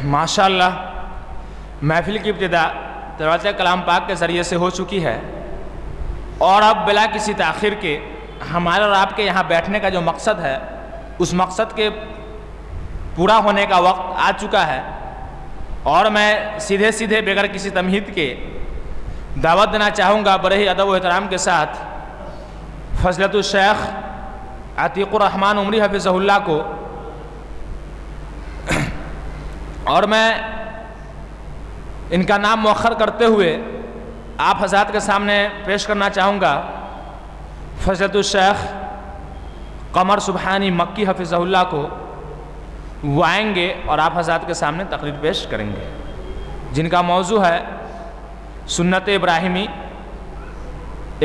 ماشاءاللہ محفل کی ابتدا تلاوت کلام پاک کے ذریعے سے ہو چکی ہے، اور اب بلا کسی تاخیر کے ہمارے اور آپ کے یہاں بیٹھنے کا جو مقصد ہے اس مقصد کے پورا ہونے کا وقت آ چکا ہے، اور میں سیدھے بغیر کسی تمہید کے دعوت دینا چاہوں گا بڑے ہی ادب و احترام کے ساتھ فضیلت الشیخ عتیق الرحمن عمری حفظہ اللہ کو، اور میں ان کا نام مؤخر کرتے ہوئے آپ حضرات کے سامنے پیش کرنا چاہوں گا فضیلت الشیخ قمر سبحانی مکی حفظہ اللہ کو۔ وہ آئیں گے اور آپ حضرات کے سامنے تقریر پیش کریں گے، جن کا موضوع ہے سنت ابراہیمی،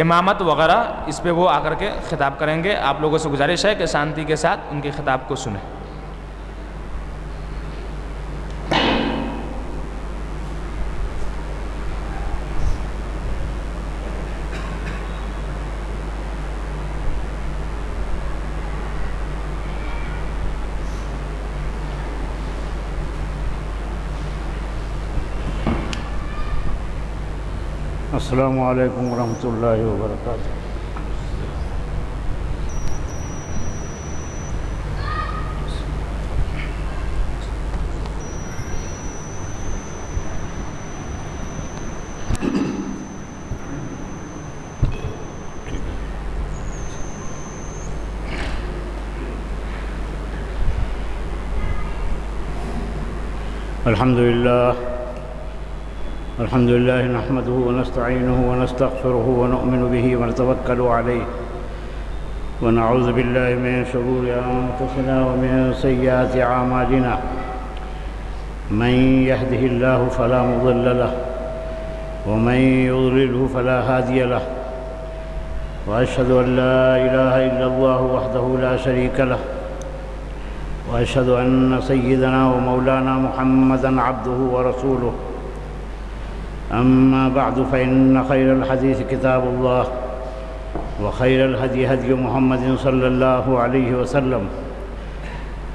امامت وغیرہ۔ اس پہ وہ آ کر کے خطاب کریں گے۔ آپ لوگوں سے گزارش ہے کہ شانتی کے ساتھ ان کے خطاب کو سنیں۔ السلام علیکم ورحمۃ اللہ وبرکاتہ۔ الحمد لله نحمده ونستعينه ونستغفره ونؤمن به ونتوكل عليه ونعوذ بالله من شرور أنفسنا ومن سيئات أعمالنا، من يهده الله فلا مضل له ومن يضلله فلا هادي له، وأشهد أن لا إله إلا الله وحده لا شريك له، وأشهد أن سيدنا ومولانا محمدًا عبده ورسوله. أما بعد فإن خير الحديث كتاب الله، وخير الهدي هدي محمد صلى الله عليه وسلم،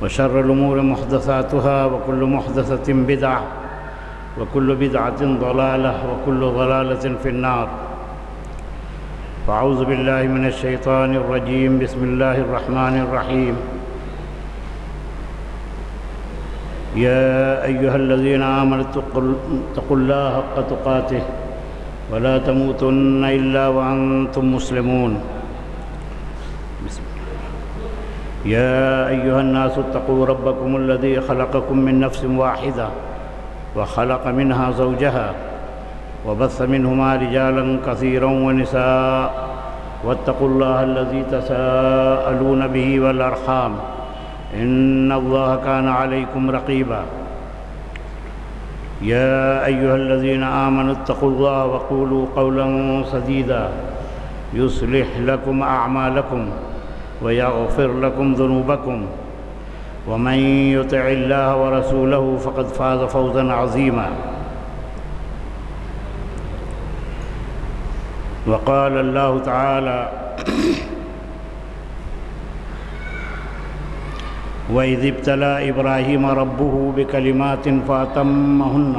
وشر الأمور محدثاتها، وكل محدثة بدعة، وكل بدعة ضلالة، وكل ضلالة في النار. فأعوذ بالله من الشيطان الرجيم. بسم الله الرحمن الرحيم. يا أيها الذين آمنوا اتقوا الله حق تقاته ولا تموتن إلا وأنتم مسلمون. يا أيها الناس اتقوا ربكم الذي خلقكم من نفس واحدة وخلق منها زوجها وبث منهما رجالا كثيرا ونساء، واتقوا الله الذي تساءلون به والأرحام إن الله كان عليكم رقيبا. يا أيها الذين آمنوا اتقوا الله وقولوا قولا سديدا يصلح لكم أعمالكم ويغفر لكم ذنوبكم، ومن يطع الله ورسوله فقد فاز فوزا عظيما. وقال الله تعالى: وَإِذِ ابْتَلَى إِبْرَاهِيمَ رَبُّهُ بِكَلِمَاتٍ فَأَتَمَّهُنَّ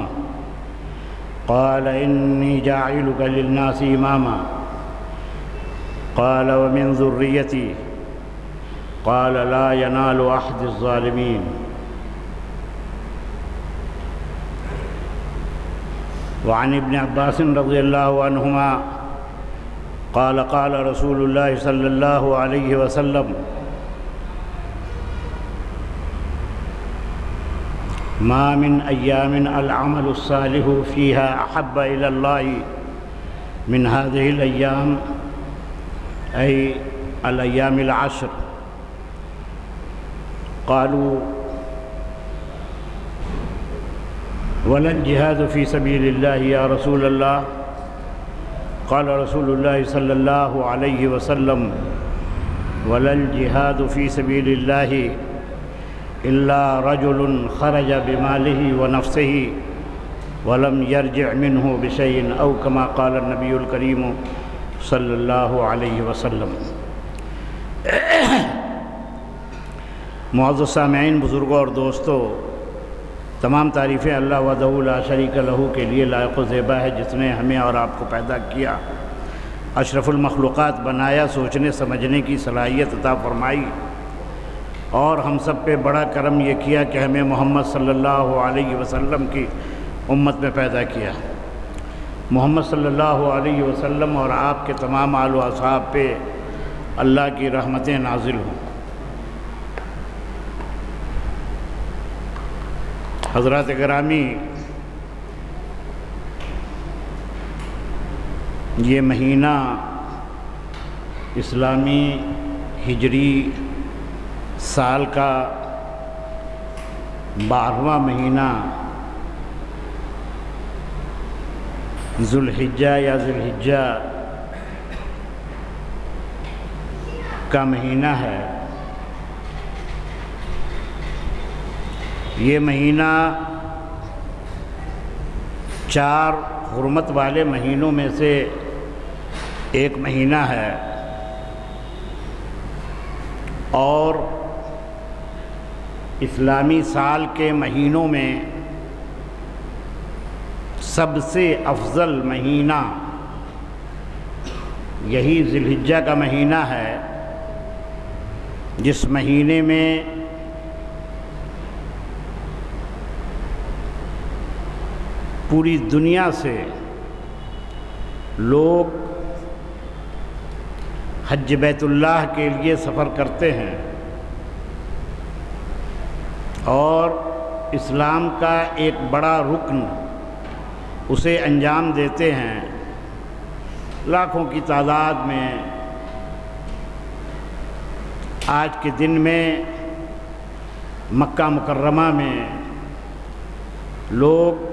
قَالَ إِنِّي جَاعِلُكَ لِلنَّاسِ إِمَامًا قَالَ وَمِنْ ذُرِّيَّتِي قَالَ لَا يَنَالُ عَهْدِ الظَّالِمِينَ. وعن ابن عباس رضي الله عنهما قال قال رسول الله صلى الله عليه وسلم: ما من أيام العمل الصالح فيها أحب إلى الله من هذه الأيام، أي الأيام العشر. قالوا: ولا الجهاد في سبيل الله يا رسول الله؟ قال رسول الله صلى الله عليه وسلم: ولا الجهاد في سبيل الله إلا رجل خرج بماله ونفسه ولم يرجع منه بشيء، أو كما قال النبي الكريم صلی اللہ علیہ وسلم۔ معزز سامعین، بزرگوں اور دوستوں، تمام تعریفیں اللہ وحدہ لا شریک لہ کے لیے لائق و زیبا ہے، جس نے ہمیں اور آپ کو پیدا کیا، اشرف المخلوقات بنایا، سوچنے سمجھنے کی صلاحیت عطا فرمائی، اور ہم سب پہ بڑا کرم یہ کیا کہ ہمیں محمد صلی اللہ علیہ وسلم کی امت میں پیدا کیا۔ محمد صلی اللہ علیہ وسلم اور آپ کے تمام آل و اصحاب پہ اللہ کی رحمتیں نازل ہوں۔ حضرات گرامی، یہ مہینہ اسلامی ہجری سال کا 12واں مہینہ ذوالحجہ یا ذوالحجہ کا مہینہ ہے۔ یہ مہینہ 4 حرمت والے مہینوں میں سے ایک مہینہ ہے، اور اسلامی سال کے مہینوں میں سب سے افضل مہینہ یہی ذوالحجہ کا مہینہ ہے، جس مہینے میں پوری دنیا سے لوگ حج بیت اللہ کے لیے سفر کرتے ہیں اور اسلام کا ایک بڑا رکن اسے انجام دیتے ہیں۔ لاکھوں کی تعداد میں آج کے دن میں مکہ مکرمہ میں لوگ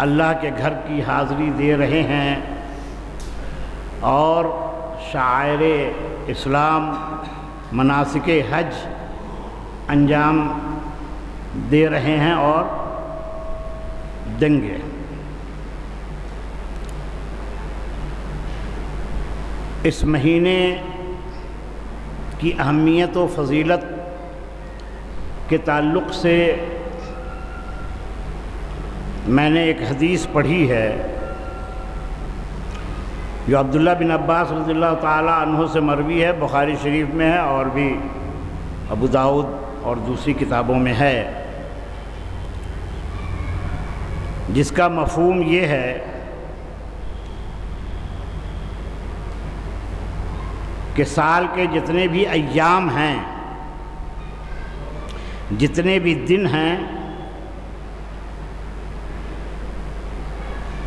اللہ کے گھر کی حاضری دے رہے ہیں اور شعائر اسلام، مناسک حج انجام دے رہے ہیں اور دیں گے۔ اس مہینے کی اہمیت و فضیلت کے تعلق سے میں نے ایک حدیث پڑھی ہے جو عبداللہ بن عباس رضی اللہ تعالیٰ عنہ سے مروی ہے، بخاری شریف میں ہے اور بھی ابو داؤد اور دوسری کتابوں میں ہے، جس کا مفہوم یہ ہے کہ سال کے جتنے بھی ایام ہیں، جتنے بھی دن ہیں،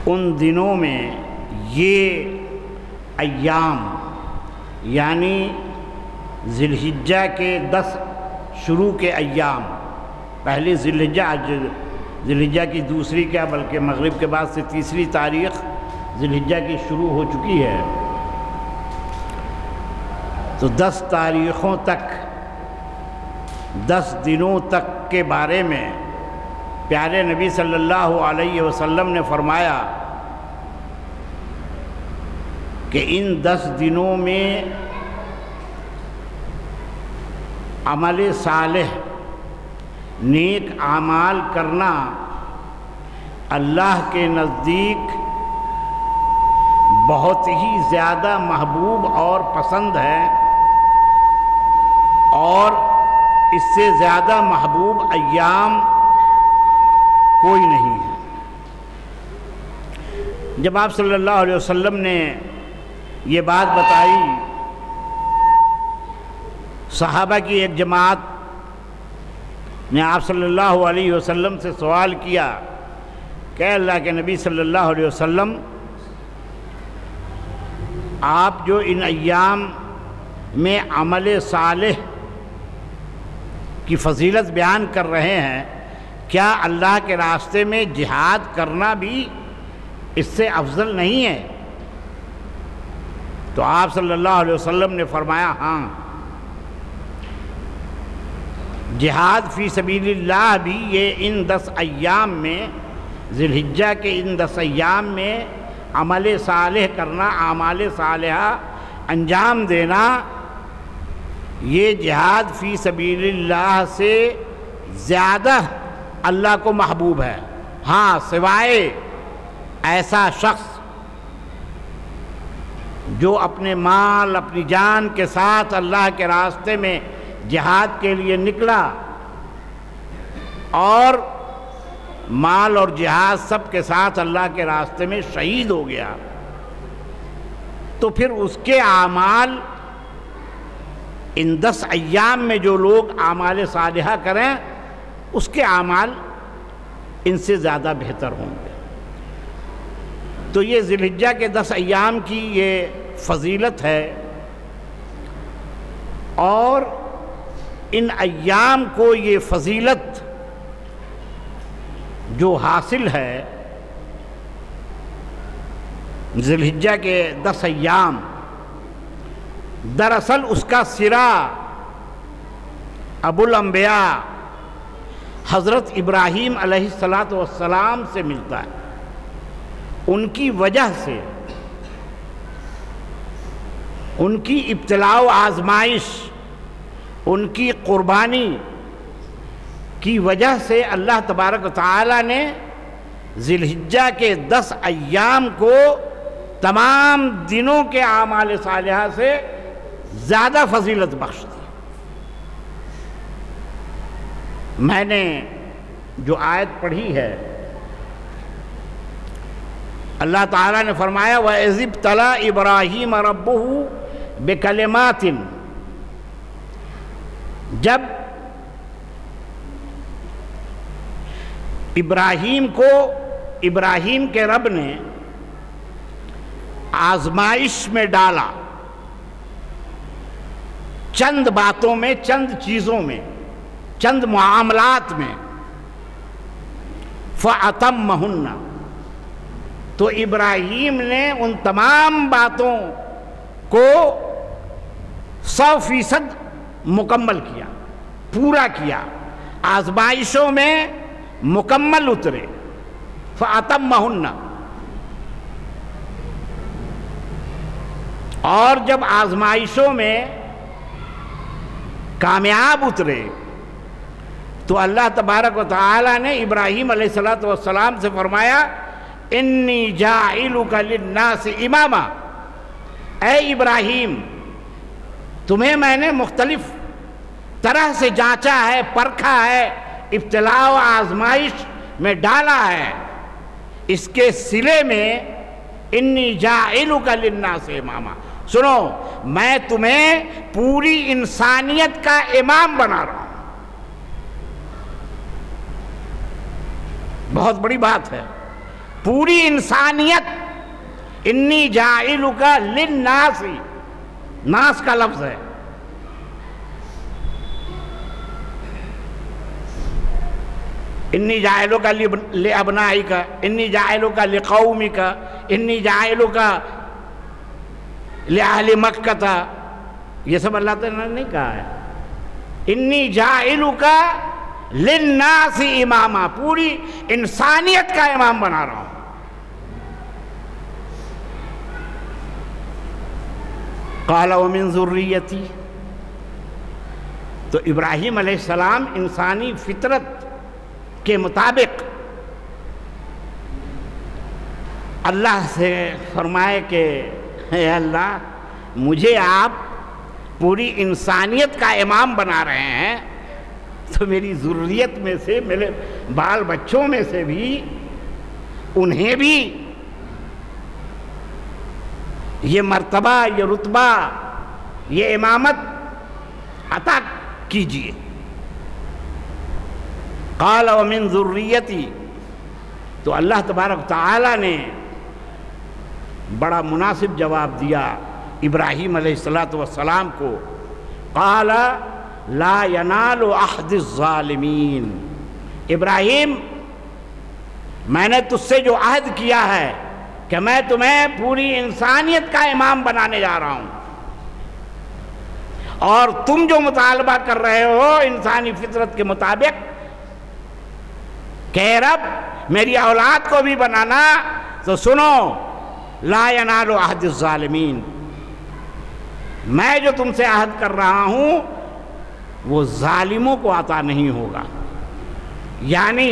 ان دنوں میں یہ ایام یعنی ذوالحجہ کے 10 شروع کے ایام، پہلی ذوالحجہ کی دوسری کیا بلکہ مغرب کے بعد سے تیسری تاریخ ذوالحجہ کی شروع ہو چکی ہے، تو 10 تاریخوں تک، 10 دنوں تک کے بارے میں پیارے نبی صلی اللہ علیہ وسلم نے فرمایا کہ ان 10 دنوں میں عمل صالح، نیک اعمال کرنا اللہ کے نزدیک بہت ہی زیادہ محبوب اور پسند ہے، اور اس سے زیادہ محبوب ایام کوئی نہیں ہے۔ جب آپ صلی اللہ علیہ وسلم نے یہ بات بتائی، صحابہ کی ایک جماعت نے آپ صلی اللہ علیہ وسلم سے سوال کیا کہ اللہ کے نبی صلی اللہ علیہ وسلم، آپ جو ان ایام میں عمل صالح کی فضیلت بیان کر رہے ہیں، کیا اللہ کے راستے میں جہاد کرنا بھی اس سے افضل نہیں ہے؟ تو آپ صلی اللہ علیہ وسلم نے فرمایا، ہاں، جہاد فی سبیل اللہ بھی یہ ان 10 ایام میں، ذوالحجہ کے ان 10 ایام میں عمل صالح کرنا، اعمال صالحہ انجام دینا، یہ جہاد فی سبیل اللہ سے زیادہ اللہ کو محبوب ہے، ہاں سوائے ایسا شخص جو اپنے مال اپنی جان کے ساتھ اللہ کے راستے میں جہاد کے لیے نکلا اور مال اور جہاد سب کے ساتھ اللہ کے راستے میں شہید ہو گیا، تو پھر اس کے اعمال ان 10 ایام میں جو لوگ اعمال صالحہ کریں اس کے اعمال ان سے زیادہ بہتر ہوں گے۔ تو یہ ذی الحجہ کے 10 ایام کی یہ فضیلت ہے، اور ان ایام کو یہ فضیلت جو حاصل ہے، ذی الحجہ کے 10 ایام، دراصل اس کا سرا ابو الانبیاء حضرت ابراہیم علیہ السلام سے ملتا ہے۔ ان کی وجہ سے، ان کی ابتلاء و آزمائش، ان کی قربانی کی وجہ سے اللہ تبارک و تعالی نے ذی الحجہ کے 10 ایام کو تمام دنوں کے اعمال صالحہ سے زیادہ فضیلت بخش دی۔ میں نے جو آیت پڑھی ہے، اللہ تعالیٰ نے فرمایا وَإِذِ ابْتَلَىٰ إِبْرَاهِيمَ رَبُّهُ بِكَلِمَاتٍ، جب ابراہیم کو ابراہیم کے رب نے آزمائش میں ڈالا، چند باتوں میں، چند چیزوں میں، چند معاملات میں، فَأَتَمَّهُنَّ، تو ابراہیم نے ان تمام باتوں کو 100% مکمل کیا، پورا کیا، آزمائشوں میں مکمل اترے۔ فَأَتَمَّهُنَّ، اور جب آزمائشوں میں کامیاب اترے تو اللہ تبارک و تعالی نے ابراہیم علیہ السلام سے فرمایا انی جاعلک للناس اماما، اے ابراہیم تمہیں میں نے مختلف طرح سے جانچا ہے، پرکھا ہے، ابتلاء و آزمائش میں ڈالا ہے، اس کے صلے میں انی جاعلک للناس اماما، سنو میں تمہیں پوری انسانیت کا امام بنا رہا ہوں۔ بہت بڑی بات ہے، پوری انسانیت، انی جاعلک للناس، ناس کا لفظ ہے، انی جاعلک لابنائک، انی جاعلک لقومک، انی جاعلک لأہل مکہ، یہ سب اللہ تعالیٰ نے نہیں کہا ہے، انی جاعلک للناس اماما، پوری انسانیت کا امام بنا رہا ہوں۔ قال ومن ذریتی، تو ابراہیم علیہ السلام انسانی فطرت کے مطابق اللہ سے فرمائے کہ اے اللہ مجھے آپ پوری انسانیت کا امام بنا رہے ہیں، تو میری ذریت میں سے، میرے بال بچوں میں سے بھی انہیں بھی یہ مرتبہ، یہ رتبہ، یہ امامت عطا کیجئے۔ قال ومن ذریتی، تو اللہ تبارک تعالی نے بڑا مناسب جواب دیا ابراہیم علیہ السلام کو، قال لا ینال عہد الظالمین، ابراہیم میں نے تجھ سے جو عہد کیا ہے کہ میں تمہیں پوری انسانیت کا امام بنانے جا رہا ہوں، اور تم جو مطالبہ کر رہے ہو انسانی فطرت کے مطابق کہ رب میری اولاد کو بھی بنانا، تو سنو لا ینال عہد الظالمین، میں جو تم سے عہد کر رہا ہوں وہ ظالموں کو عطا نہیں ہوگا۔ یعنی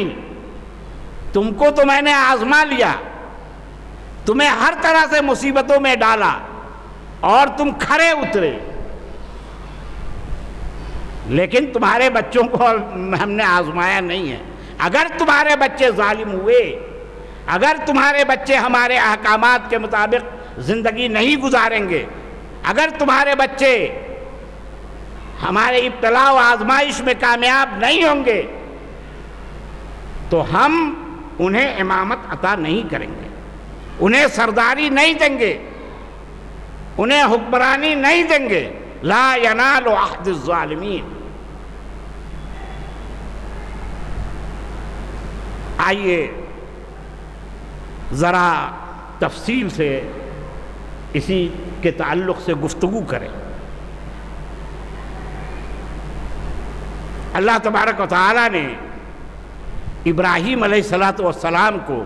تم کو تو میں نے آزما لیا، تمہیں ہر طرح سے مصیبتوں میں ڈالا اور تم کھرے اترے، لیکن تمہارے بچوں کو ہم نے آزمایا نہیں ہے۔ اگر تمہارے بچے ظالم ہوئے، اگر تمہارے بچے ہمارے احکامات کے مطابق زندگی نہیں گزاریں گے، اگر تمہارے بچے ہمارے ابتلاء و آزمائش میں کامیاب نہیں ہوں گے تو ہم انہیں امامت عطا نہیں کریں گے، انہیں سرداری نہیں دیں گے، انہیں حکمرانی نہیں دیں گے۔ لا ینال عہد الظالمین۔ آئیے ذرا تفصیل سے اسی کے تعلق سے گفتگو کریں۔ اللہ تبارک و تعالیٰ نے ابراہیم علیہ السلام کو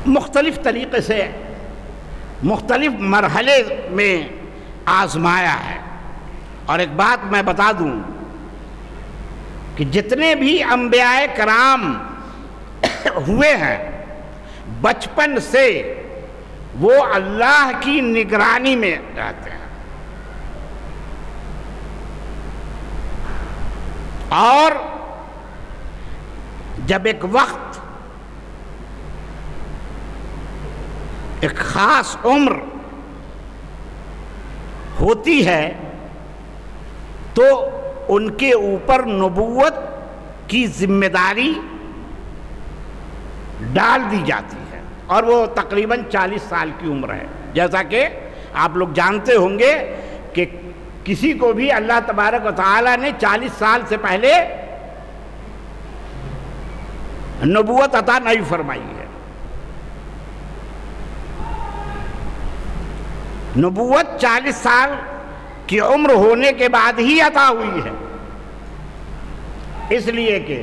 مختلف طریقے سے مختلف مرحلے میں آزمایا ہے۔ اور ایک بات میں بتا دوں کہ جتنے بھی انبیاء کرام ہوئے ہیں بچپن سے وہ اللہ کی نگرانی میں رہتے ہیں، اور جب ایک وقت ایک خاص عمر ہوتی ہے تو ان کے اوپر نبوت کی ذمہ داری ڈال دی جاتی ہے، اور وہ تقریباً 40 سال کی عمر ہے۔ جیسا کہ آپ لوگ جانتے ہوں گے کہ کسی کو بھی اللہ تبارک و تعالیٰ نے 40 سال سے پہلے نبوت عطا نہیں فرمائی ہے۔ نبوت 40 سال کی عمر ہونے کے بعد ہی عطا ہوئی ہے، اس لیے کہ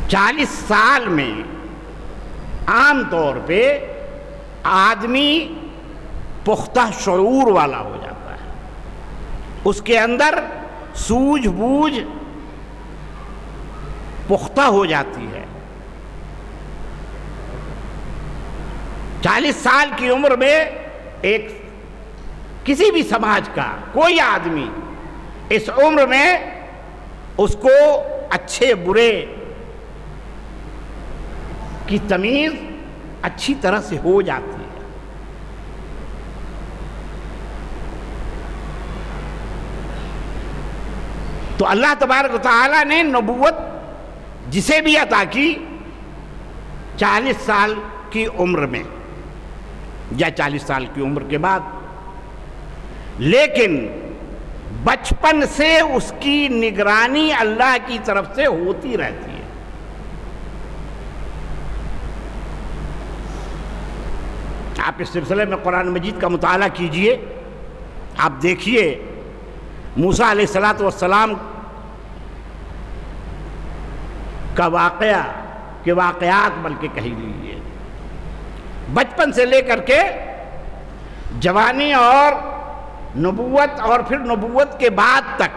40 سال میں عام طور پہ آدمی پختہ شعور والا ہو جاتا ہے، اس کے اندر سوجھ بوجھ پختہ ہو جاتی ہے۔ 40 سال کی عمر میں ایک کسی بھی سماج کا کوئی آدمی اس عمر میں اس کو اچھے برے کی تمیز اچھی طرح سے ہو جاتی ہے۔ تو اللہ تبارک و تعالیٰ نے نبوت جسے بھی عطا کی 40 سال کی عمر میں یا 40 سال کی عمر کے بعد، لیکن بچپن سے اس کی نگرانی اللہ کی طرف سے ہوتی رہتی ہے۔ آپ اس سلسلے میں قرآن مجید کا مطالعہ کیجئے، آپ دیکھیے موسیٰ علیہ السلام کا واقعہ کہ واقعات بلکہ کہی لیجیے، بچپن سے لے کر کے جوانی اور نبوت اور پھر نبوت کے بعد تک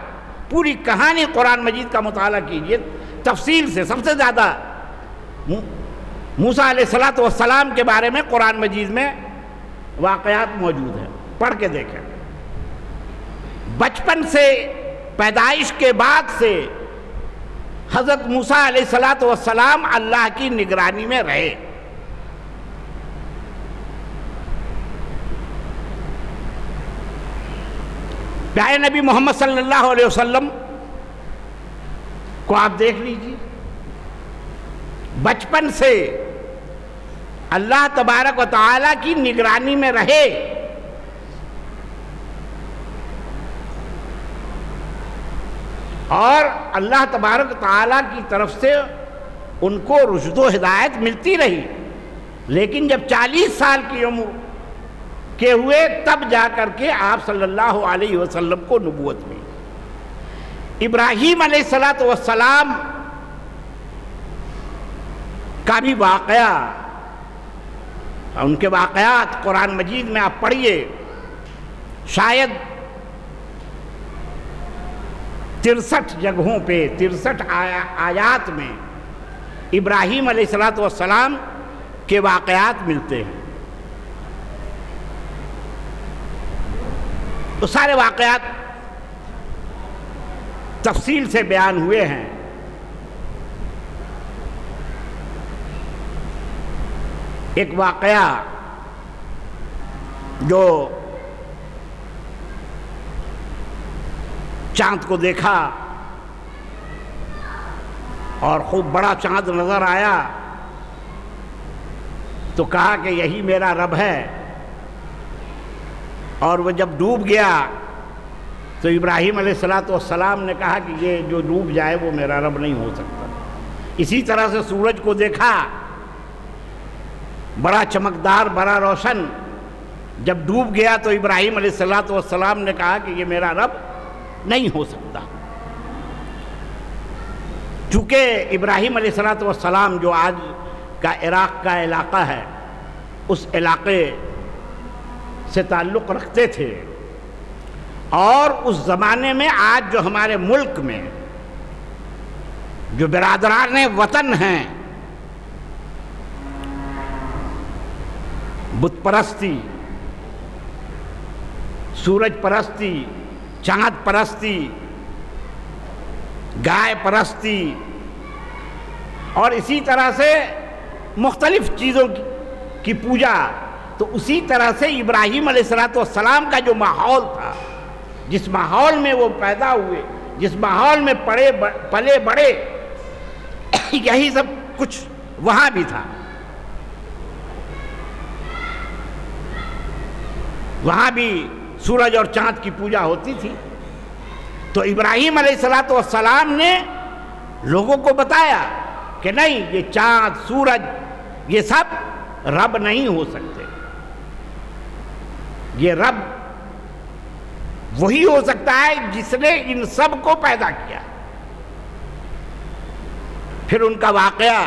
پوری کہانی قرآن مجید کا مطالعہ کیجئے تفصیل سے۔ سب سے زیادہ موسیٰ علیہ السلام کے بارے میں قرآن مجید میں واقعات موجود ہیں، پڑھ کے دیکھیں۔ بچپن سے پیدائش کے بعد سے حضرت موسیٰ علیہ السلام اللہ کی نگرانی میں رہے۔ پیارے نبی محمد صلی اللہ علیہ وسلم کو آپ دیکھ لیجیے، بچپن سے اللہ تبارک و تعالیٰ کی نگرانی میں رہے، اور اللہ تبارک و تعالیٰ کی طرف سے ان کو رشد و ہدایت ملتی رہی، لیکن جب 40 سال کی عمر کے ہوئے تب جا کر کے آپ صلی اللہ علیہ وسلم کو نبوت ملی۔ ابراہیم علیہ السلام کا بھی واقعہ، ان کے واقعات قرآن مجید میں آپ پڑھیے شاید 63 جگہوں پہ 63 آیات میں ابراہیم علیہ السلام کے واقعات ملتے ہیں. تو سارے واقعات تفصیل سے بیان ہوئے ہیں. ایک واقعہ جو چاند کو دیکھا اور خوب بڑا چاند نظر آیا تو کہا کہ یہی میرا رب ہے. اور وہ جب ڈوب گیا تو ابراہیم علیہ السلام نے کہا کہ یہ جو ڈوب جائے وہ میرا رب نہیں ہو سکتا. اسی طرح سے سورج کو دیکھا، بڑا چمکدار، بڑا روشن، جب ڈوب گیا تو ابراہیم علیہ السلام نے کہا کہ یہ میرا رب نہیں ہو سکتا. چونکہ ابراہیم علیہ السلام جو آج کا عراق کا علاقہ ہے، اس علاقے سے تعلق رکھتے تھے، اور اس زمانے میں آج جو ہمارے ملک میں جو برادران وطن ہیں، بت پرستی، سورج پرستی، چاند پرستی، گائے پرستی، اور اسی طرح سے مختلف چیزوں کی پوجا، تو اسی طرح سے ابراہیم علیہ السلام کا جو ماحول تھا، جس ماحول میں وہ پیدا ہوئے، جس ماحول میں پلے بڑے، یہی سب کچھ وہاں بھی تھا. وہاں بھی سورج اور چاند کی پوجا ہوتی تھی. تو ابراہیم علیہ السلام نے لوگوں کو بتایا کہ نہیں، یہ چاند، سورج، یہ سب رب نہیں ہو سکتے. یہ رب وہی ہو سکتا ہے جس نے ان سب کو پیدا کیا. پھر ان کا واقعہ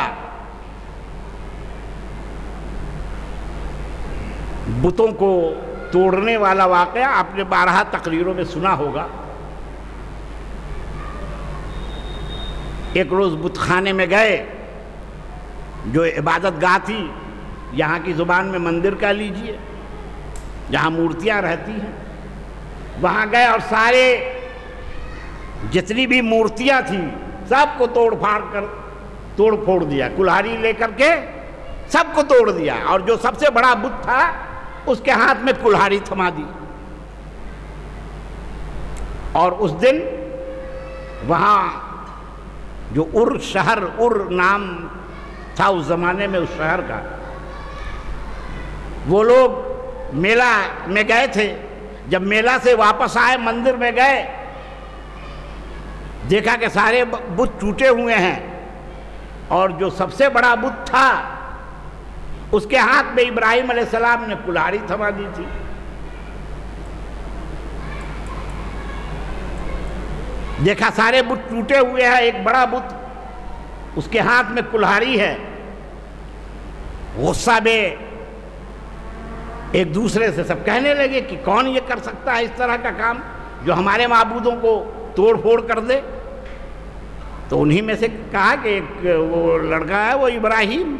بتوں کو توڑنے والا واقعہ آپ نے 12 تقریروں میں سنا ہوگا. ایک روز بت خانے میں گئے، جو عبادت گاہ تھی، یہاں کی زبان میں مندر کہہ لیجئے، جہاں مورتیاں رہتی ہیں، وہاں گئے اور سارے جتنی بھی مورتیاں تھیں سب کو توڑ پھوڑ دیا، کلہاڑی لے کر کے سب کو توڑ دیا، اور جو سب سے بڑا بت تھا اس کے ہاتھ میں کلہاڑی تھما دی. اور اس دن وہاں جو شہر نام تھا اس زمانے میں اس شہر کا، وہ لوگ میلہ میں گئے تھے. جب میلہ سے واپس آئے، مندر میں گئے، دیکھا کہ سارے بت ٹوٹے ہوئے ہیں، اور جو سب سے بڑا بت تھا اس کے ہاتھ میں ابراہیم علیہ السلام نے کلہاڑی تھما دی تھی. دیکھا سارے بت ٹوٹے ہوئے ہیں، ایک بڑا بت اس کے ہاتھ میں کلہاڑی ہے. غصہ میں ایک دوسرے سے سب کہنے لگے کہ کون یہ کر سکتا ہے اس طرح کا کام جو ہمارے معبودوں کو توڑ پھوڑ کر دے. تو انہی میں سے کہا کہ ایک وہ لڑکا ہے، وہ ابراہیم،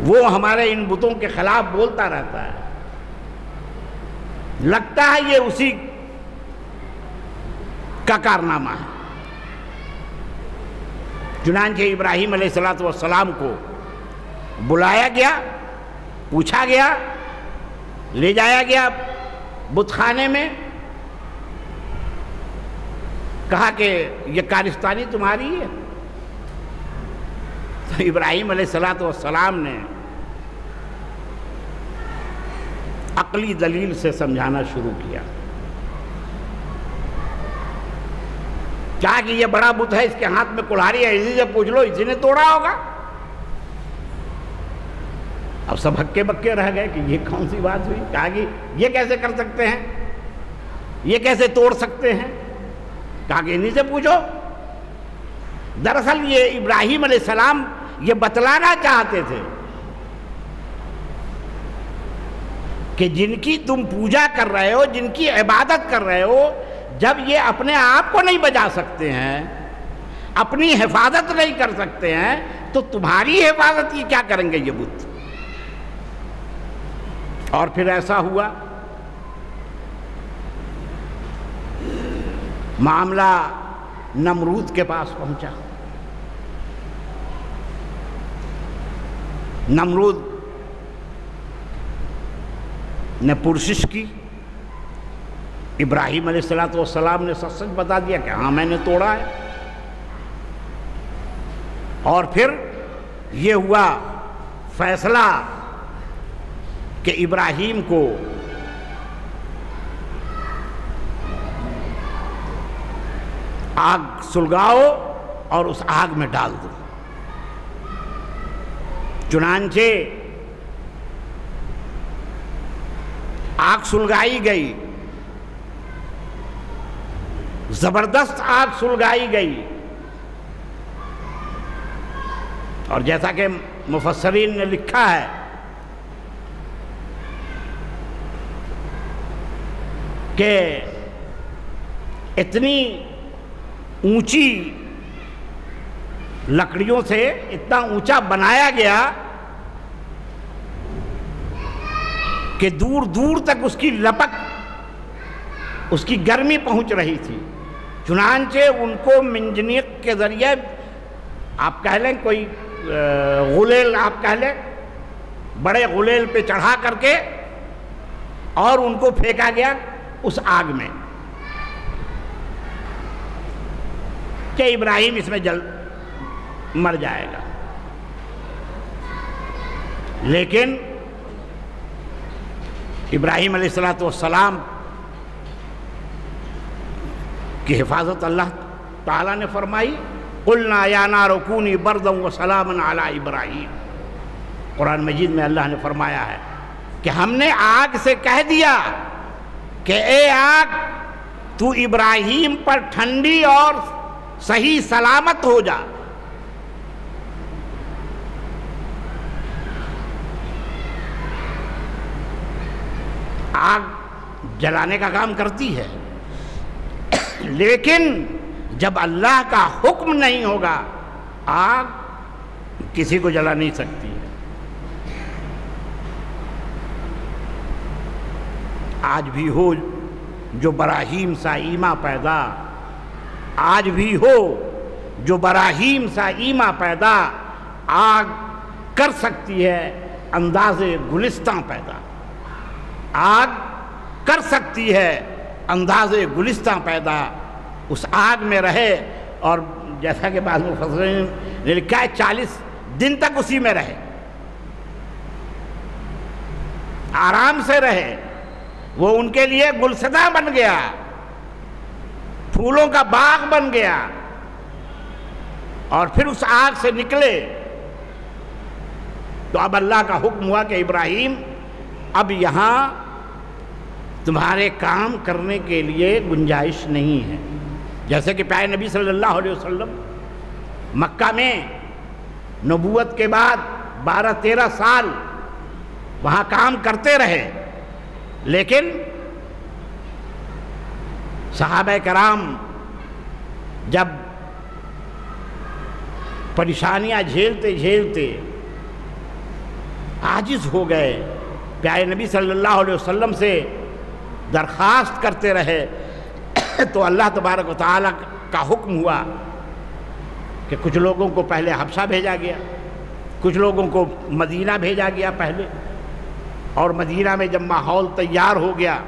وہ ہمارے ان بتوں کے خلاف بولتا رہتا ہے، لگتا ہے یہ اسی کا کارنامہ ہے. چنانچہ ابراہیم علیہ السلام کو بلایا گیا، پوچھا گیا، لے جایا گیا بت خانے میں، کہا کہ یہ کارستانی تمہاری ہے. تو ابراہیم علیہ السلام نے عقلی دلیل سے سمجھانا شروع کیا. کہا کہ یہ بڑا بت ہے، اس کے ہاتھ میں کلہاڑی ہے، اسی سے پوچھ لو، اسی نے توڑا ہوگا. اب سب ہکے بکے رہ گئے کہ یہ کون سی بات ہوئی. کہا کہ یہ کیسے کر سکتے ہیں، یہ کیسے توڑ سکتے ہیں. کہا کہ انہی سے پوچھو. دراصل یہ ابراہیم علیہ السلام یہ بتلانا چاہتے تھے کہ جن کی تم پوجا کر رہے ہو، جن کی عبادت کر رہے ہو، جب یہ اپنے آپ کو نہیں بچا سکتے ہیں، اپنی حفاظت نہیں کر سکتے ہیں، تو تمہاری حفاظت کی کیا کریں گے یہ بت؟ اور پھر ایسا ہوا، معاملہ نمرود کے پاس پہنچا۔ نمرود نے پرسش کی، ابراہیم علیہ السلام نے سچ سچ بتا دیا کہ ہاں میں نے توڑا ہے۔ اور پھر یہ ہوا فیصلہ کہ ابراہیم کو آگ سلگاؤ اور اس آگ میں ڈال دو۔ چنانچہ آگ سلگائی گئی، زبردست آگ سلگائی گئی، اور جیسا کہ مفسرین نے لکھا ہے کہ اتنی اونچی لکڑیوں سے اتنا اونچا بنایا گیا کہ دور دور تک اس کی لپٹ، اس کی گرمی پہنچ رہی تھی۔ چنانچہ ان کو منجنیق کے ذریعے، آپ کہہ لیں کوئی غلیل، آپ کہہ لیں بڑے غلیل پہ چڑھا کر کے، اور ان کو پھینکا گیا اس آگ میں کہ ابراہیم اس میں جل مر جائے گا۔ لیکن ابراہیم علیہ السلام کی حفاظت اللہ تعالیٰ نے فرمائی، قُلْنَا يَا نَارُ كُونِي بَرْدًا وَسَلَامًا عَلَىٰ إِبْرَاهِيمَ۔ قرآن مجید میں اللہ نے فرمایا ہے کہ ہم نے آگ سے کہہ دیا کہ اے آگ تو ابراہیم پر ٹھنڈی اور صحیح سلامت ہو جا۔ آگ جلانے کا کام کرتی ہے، لیکن جب اللہ کا حکم نہیں ہوگا آگ کسی کو جلا نہیں سکتی ہے۔ آج بھی ہو جو براہیم سا ایما پیدا، آج بھی ہو جو براہیم سا ایما پیدا، آگ کر سکتی ہے انداز گلستاں پیدا، آگ کر سکتی ہے انداز گلستاں پیدا۔ اس آگ میں رہے، اور جیسا کہ بعض مفسرین نے لکھا ہے 40 دن تک اسی میں رہے، آرام سے رہے۔ وہ ان کے لیے گلستاں بن گیا، پھولوں کا باغ بن گیا، اور پھر اس آگ سے نکلے تو اب اللہ کا حکم ہوا کہ ابراہیم اب یہاں تمہارے کام کرنے کے لیے گنجائش نہیں ہے۔ جیسے کہ پیارے نبی صلی اللہ علیہ وسلم مکہ میں نبوت کے بعد 12-13 سال وہاں کام کرتے رہے، لیکن صحابہ کرام جب پریشانیاں جھیلتے جھیلتے عاجز ہو گئے، پیارے نبی صلی اللہ علیہ وسلم سے درخواست کرتے رہے، تو اللہ تبارک و تعالیٰ کا حکم ہوا کہ کچھ لوگوں کو پہلے حبشہ بھیجا گیا، کچھ لوگوں کو مدینہ بھیجا گیا پہلے، اور مدینہ میں جب ماحول تیار ہو گیا،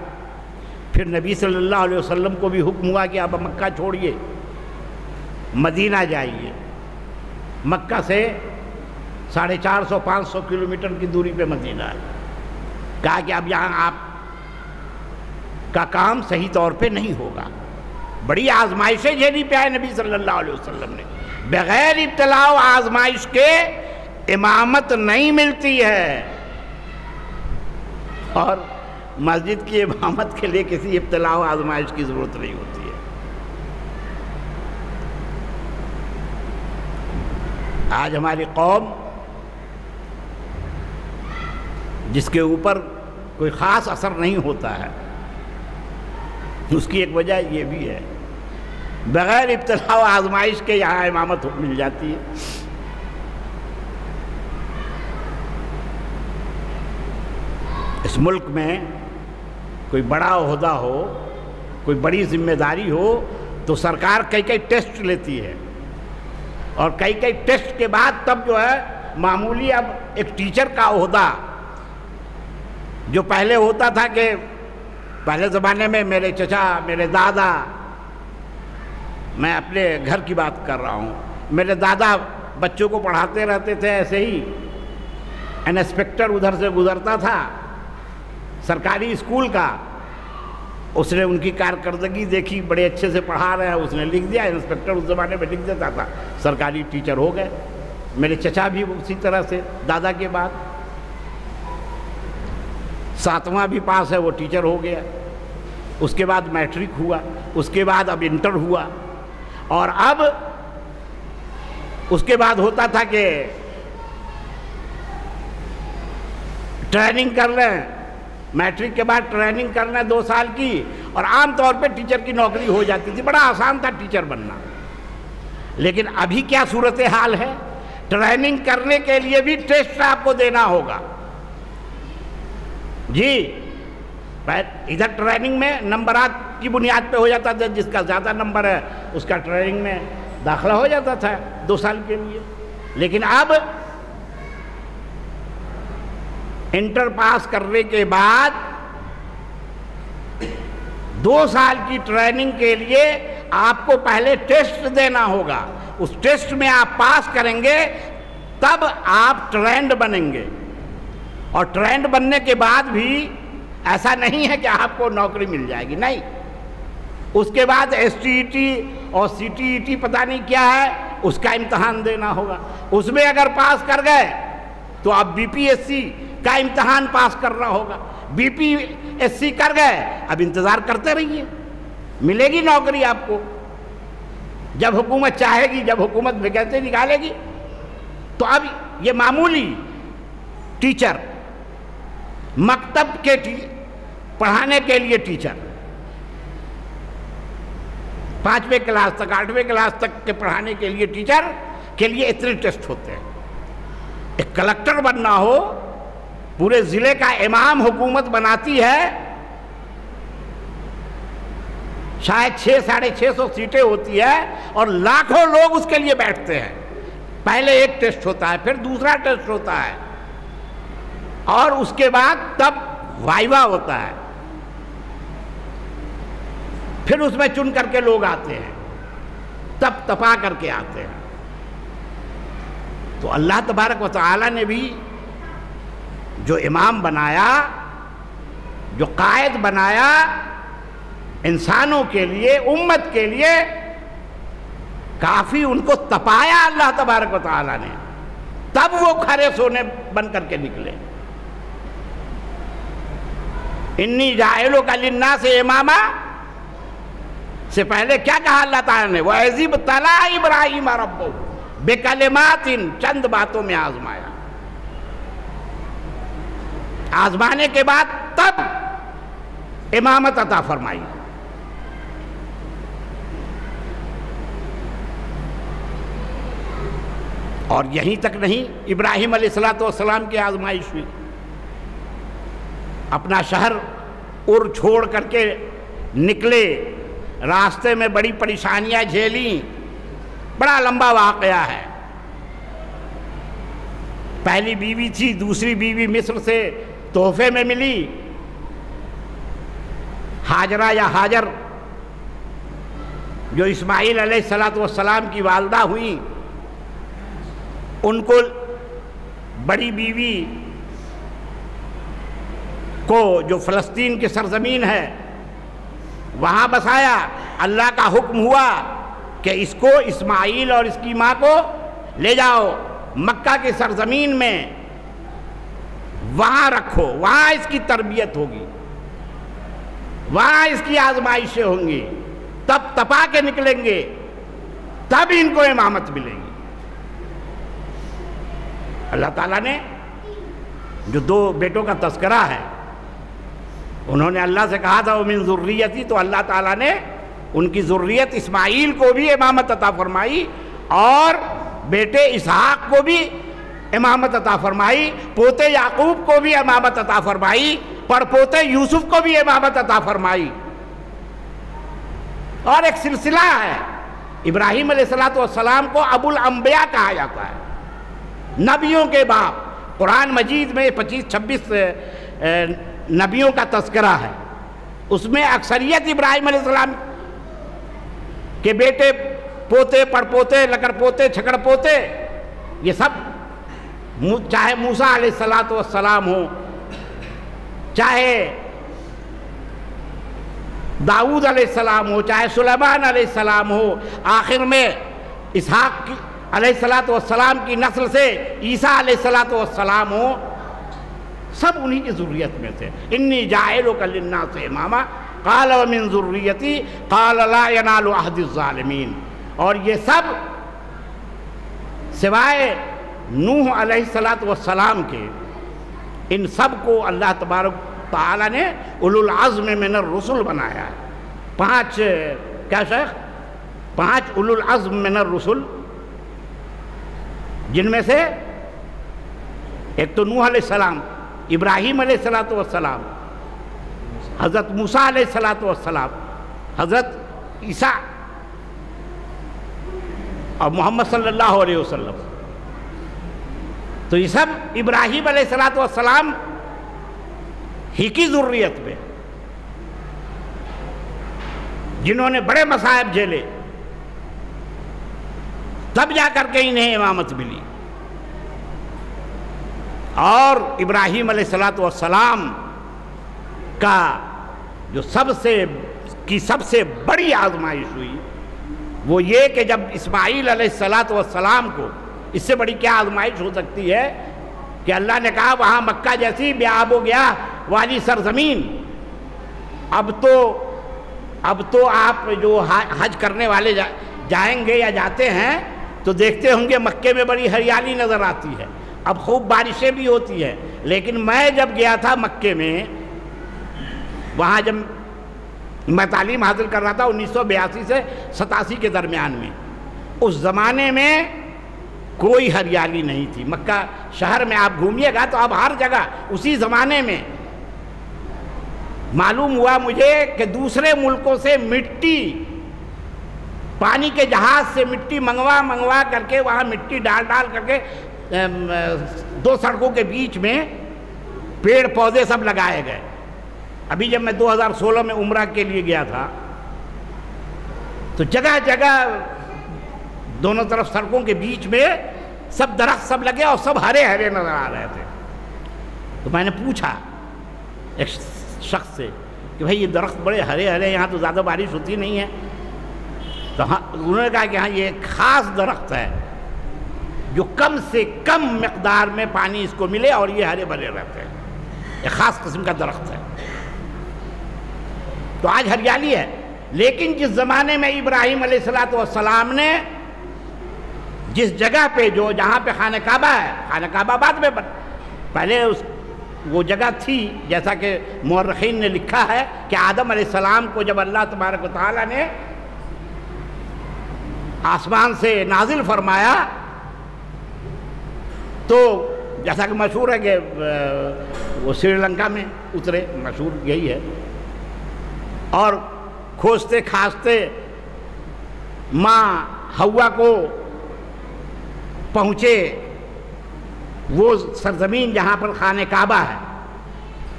پھر نبی صلی اللہ علیہ وسلم کو بھی حکم ہوا کہ اب مکہ چھوڑیے، مدینہ جائیے۔ مکہ سے 450-500 کلومیٹر کی دوری پہ مدینہ ہے۔ کہا کہ اب یہاں آپ کا کام صحیح طور پہ نہیں ہوگا۔ بڑی آزمائشیں جھیلی پیارے نبی صلی اللہ علیہ وسلم نے، بغیر ابتلاء و آزمائش کے امامت نہیں ملتی ہے، اور مسجد کی امامت کے لیے کسی ابتلاء و آزمائش کی ضرورت نہیں ہوتی ہے۔ آج ہماری قوم جس کے اوپر کوئی خاص اثر نہیں ہوتا ہے۔ اس کی ایک وجہ یہ بھی ہے، بغیر ابتلا و آزمائش کے یہاں امامت مل جاتی ہے۔ اس ملک میں کوئی بڑا عہدہ ہو، کوئی بڑی ذمہ داری ہو تو سرکار کئی ٹیسٹ لیتی ہے، اور کئی ٹیسٹ کے بعد تب جو ہے معمولی اب ایک ٹیچر کا عہدہ جو پہلے ہوتا تھا کہ پہلے زمانے میں میرے چچا، میرے دادا، میں اپنے گھر کی بات کر رہا ہوں، میرے دادا بچوں کو پڑھاتے رہتے تھے، ایسے ہی انسپیکٹر ادھر سے گزرتا تھا سرکاری اسکول کا، اس نے ان کی کارکردگی دیکھی، بڑے اچھے سے پڑھا رہے ہیں، اس نے لکھ دیا، انسپیکٹر اس زمانے میں لکھ دیتا تھا، سرکاری ٹیچر ہو گئے۔ میرے چچا بھی اسی طرح سے دادا کے بعد 7واں بھی پاس ہے، وہ ٹیچر ہو گیا، اس کے بعد میٹرک ہوا، اس کے بعد اب انٹر ہوا، اور اب اس کے بعد ہوتا تھا کہ ٹریننگ کر رہے ہیں، میٹرک کے بعد ٹریننگ کر رہے ہیں 2 سال کی، اور عام طور پہ ٹیچر کی نوکری ہو جاتی تھی، بڑا آسان تھا ٹیچر بننا۔ لیکن ابھی کیا صورتحال ہے؟ ٹریننگ کرنے کے لیے بھی ٹیسٹ آپ کو دینا ہوگا جی۔ ادھر ٹریننگ میں نمبرات کی بنیاد پہ ہو جاتا تھا، جس کا زیادہ نمبر ہے اس کا ٹریننگ میں داخلہ ہو جاتا تھا 2 سال کے لیے، لیکن اب انٹر پاس کرنے کے بعد 2 سال کی ٹریننگ کے لیے آپ کو پہلے ٹیسٹ دینا ہوگا، اس ٹیسٹ میں آپ پاس کریں گے تب آپ ٹرینڈ بنیں گے، اور ٹرینڈ بننے کے بعد بھی ایسا نہیں ہے کہ آپ کو نوکری مل جائے گی، نہیں، اس کے بعد ایس ٹی ای ٹی اور سی ٹی ای ٹی پتہ نہیں کیا ہے، اس کا امتحان دینا ہوگا، اس میں اگر پاس کر گئے تو آپ بی پی ایس سی کا امتحان پاس کرنا ہوگا، بی پی ایس سی کر گئے اب انتظار کرتے رہیے، ملے گی نوکری آپ کو جب حکومت چاہے گی، جب حکومت ویکینسی نکالے گی۔ تو اب یہ معمولی ٹیچر، مکتب کے پڑھانے کے لیے ٹیچر، 5ویں کلاس تک 8ویں کلاس تک کے پڑھانے کے لیے ٹیچر کے لیے اتنے ٹیسٹ ہوتے ہیں۔ ایک کلکٹر بننا ہو، پورے ضلع کا امام حکومت بناتی ہے، شاید 600-650 سیٹیں ہوتی ہے، اور لاکھوں لوگ اس کے لیے بیٹھتے ہیں۔ پہلے ایک ٹیسٹ ہوتا ہے، پھر دوسرا ٹیسٹ ہوتا ہے، اور اس کے بعد تب وائوا ہوتا ہے، پھر اس میں چن کر کے لوگ آتے ہیں، تب تپا کر کے آتے ہیں۔ تو اللہ تبارک و تعالی نے بھی جو امام بنایا، جو قائد بنایا انسانوں کے لیے، امت کے لیے، کافی ان کو تپایا اللہ تبارک و تعالی نے، تب وہ کھرے سونے بن کر کے نکلے۔ انی جاعلک للناس اماما سے پہلے کیا کہا اللہ تعالیٰ نے؟ وَإِذِ ابْتَلَىٰ إِبْرَاهِيمَ رَبُّهُ بِكَلِمَاتٍ، چند باتوں میں آزمایا، آزمانے کے بعد تب امامت عطا فرمائی۔ اور یہیں تک نہیں، ابراہیم علیہ السلام کی آزمائش ہوئی، اپنا شہر ار چھوڑ کر کے نکلے، راستے میں بڑی پریشانیاں جھیلیں، بڑا لمبا واقعہ ہے۔ پہلی بیوی تھی، دوسری بیوی مصر سے تحفے میں ملی، ہاجرہ یا ہاجر، جو اسماعیل علیہ السلام کی والدہ ہوئیں، ان کو بڑی بیوی کو جو فلسطین کی سرزمین ہے وہاں بسایا۔ اللہ کا حکم ہوا کہ اس کو، اسماعیل اور اس کی ماں کو لے جاؤ مکہ کی سرزمین میں، وہاں رکھو، وہاں اس کی تربیت ہوگی، وہاں اس کی آزمائشیں ہوں گی، تب تپا کے نکلیں گے، تب ان کو امامت ملے گی۔ اللہ تعالیٰ نے جو 2 بیٹوں کا تذکرہ ہے، انہوں نے اللہ سے کہا تھا وَمِن ذُرِّيَّتِي، تو اللہ تعالیٰ نے ان کی ذریت اسماعیل کو بھی امامت عطا فرمائی اور بیٹے اسحاق کو بھی امامت عطا فرمائی، پوتے یعقوب کو بھی امامت عطا فرمائی، پڑپوتے یوسف کو بھی امامت عطا فرمائی۔ اور ایک سلسلہ ہے، ابراہیم علیہ السلام کو ابو الانبیاء کہا جاتا ہے، نبیوں کے باپ۔ قرآن مجید میں 25-26 نبیوں کا تذکرہ ہے، اس میں اکثریت ابراہیم علیہ السلام کے بیٹے، پوتے، پڑپوتے، لکڑ پوتے، چھکڑ پوتے، یہ سب، چاہے موسیٰ علیہ السلام ہو، چاہے داؤد علیہ السلام ہو، چاہے سلیمان علیہ السلام ہو، آخر میں اسحاق علیہ السلام کی نسل سے عیسیٰ علیہ السلام ہو، سب انہی کی ذریت میں تھے۔ انی جاعلک للناس اماما قال ومن ذریتی قال لا ینال عہد الظالمین۔ اور یہ سب سوائے نوح علیہ السلام کے، ان سب کو اللہ تبارک تعالیٰ نے اولو العزم من الرسل بنایا ہے۔ 5 کیا شیخ؟ 5 اولو العزم من الرسل، جن میں سے ایک تو نوح علیہ السلام، ابراہیم علیہ السلام، حضرت موسیٰ علیہ السلام، حضرت عیسیٰ اور محمد صلی اللہ علیہ وسلم۔ تو یہ سب ابراہیم علیہ السلام ہی کی ذریت میں، جنہوں نے بڑے مصائب جھیلے، تب جا کر کے انہیں امامت ملی۔ اور ابراہیم علیہ السلام کا جو سب سے بڑی آزمائش ہوئی وہ یہ کہ جب اسماعیل علیہ السلام کو، اس سے بڑی کیا آزمائش ہو سکتی ہے کہ اللہ نے کہا وہاں مکہ جیسی بے آب و گیا والی سرزمین، اب تو آپ جو حج کرنے والے جائیں گے یا جاتے ہیں تو دیکھتے ہوں گے مکے میں بڑی ہریالی نظر آتی ہے، اب خوب بارشیں بھی ہوتی ہیں، لیکن میں جب گیا تھا مکے میں، وہاں جب میں تعلیم حاصل کر رہا تھا 1982 سے 87 کے درمیان میں، اس زمانے میں کوئی ہریالی نہیں تھی۔ مکہ شہر میں آپ گھومیے گا تو اب ہر جگہ، اسی زمانے میں معلوم ہوا مجھے کہ دوسرے ملکوں سے مٹی، پانی کے جہاز سے مٹی منگوا کر کے، وہاں مٹی ڈال کر کے 2 سڑکوں کے بیچ میں پیڑ پودے سب لگائے گئے۔ ابھی جب میں 2016 میں عمرہ کے لیے گیا تھا تو جگہ جگہ دونوں طرف سڑکوں کے بیچ میں سب درخت سب لگے اور سب ہرے ہرے نظر آ رہے تھے۔ تو میں نے پوچھا ایک شخص سے کہ بھائی یہ درخت بڑے ہرے ہرے، یہاں تو زیادہ بارش ہوتی نہیں ہے؟ تو انہوں نے کہا کہ ہاں یہ ایک خاص درخت ہے جو کم سے کم مقدار میں پانی اس کو ملے اور یہ ہرے بھرے رہتے ہیں، ایک خاص قسم کا درخت ہے۔ تو آج ہریالی ہے، لیکن جس زمانے میں ابراہیم علیہ السلام نے جس جگہ پہ جہاں پہ خانہ کعبہ ہے، خانہ کعبہ بعد میں پہلے وہ جگہ تھی، جیسا کہ مورخین نے لکھا ہے کہ آدم علیہ السلام کو جب اللہ تبارک و تعالیٰ نے آسمان سے نازل فرمایا تو جیسا کہ مشہور ہے کہ وہ سری لنکا میں اترے، مشہور یہی ہے، اور کھوجتے کھانستے ماں ہوا کو پہنچے وہ سرزمین جہاں پر خانہ کعبہ ہے۔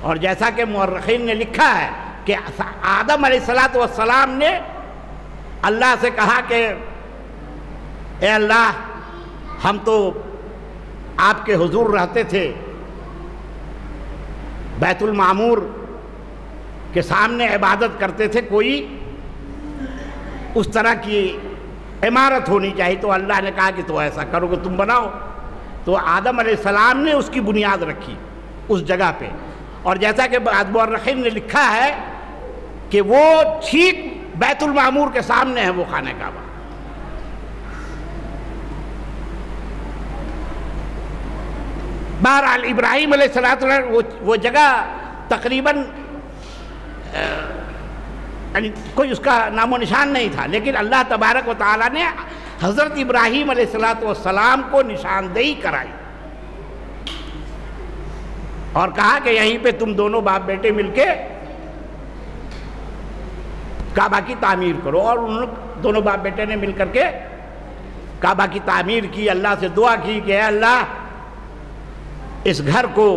اور جیسا کہ مورخین نے لکھا ہے کہ آدم علیہ السلام نے اللہ سے کہا کہ اے اللہ، ہم تو آپ کے حضور رہتے تھے، بیت المعمور کے سامنے عبادت کرتے تھے، کوئی اس طرح کی عمارت ہونی چاہیے۔ تو اللہ نے کہا کہ تو ایسا کرو کہ تم بناؤ۔ تو آدم علیہ السلام نے اس کی بنیاد رکھی اس جگہ پہ، اور جیسا کہ مورخین نے لکھا ہے کہ وہ ٹھیک بیت المعمور کے سامنے ہے وہ خانہ کعبہ۔ بہرحال ابراہیم علیہ السلام وہ جگہ تقریباً یعنی کوئی اس کا نام و نشان نہیں تھا، لیکن اللہ تبارک و تعالیٰ نے حضرت ابراہیم علیہ السلام کو نشاندہی کرائی اور کہا کہ یہیں پہ تم دونوں باپ بیٹے مل کے کعبہ کی تعمیر کرو، اور ان دونوں باپ بیٹے نے مل کر کے کعبہ کی تعمیر کی، اللہ سے دعا کی کہ اے اللہ اس گھر کو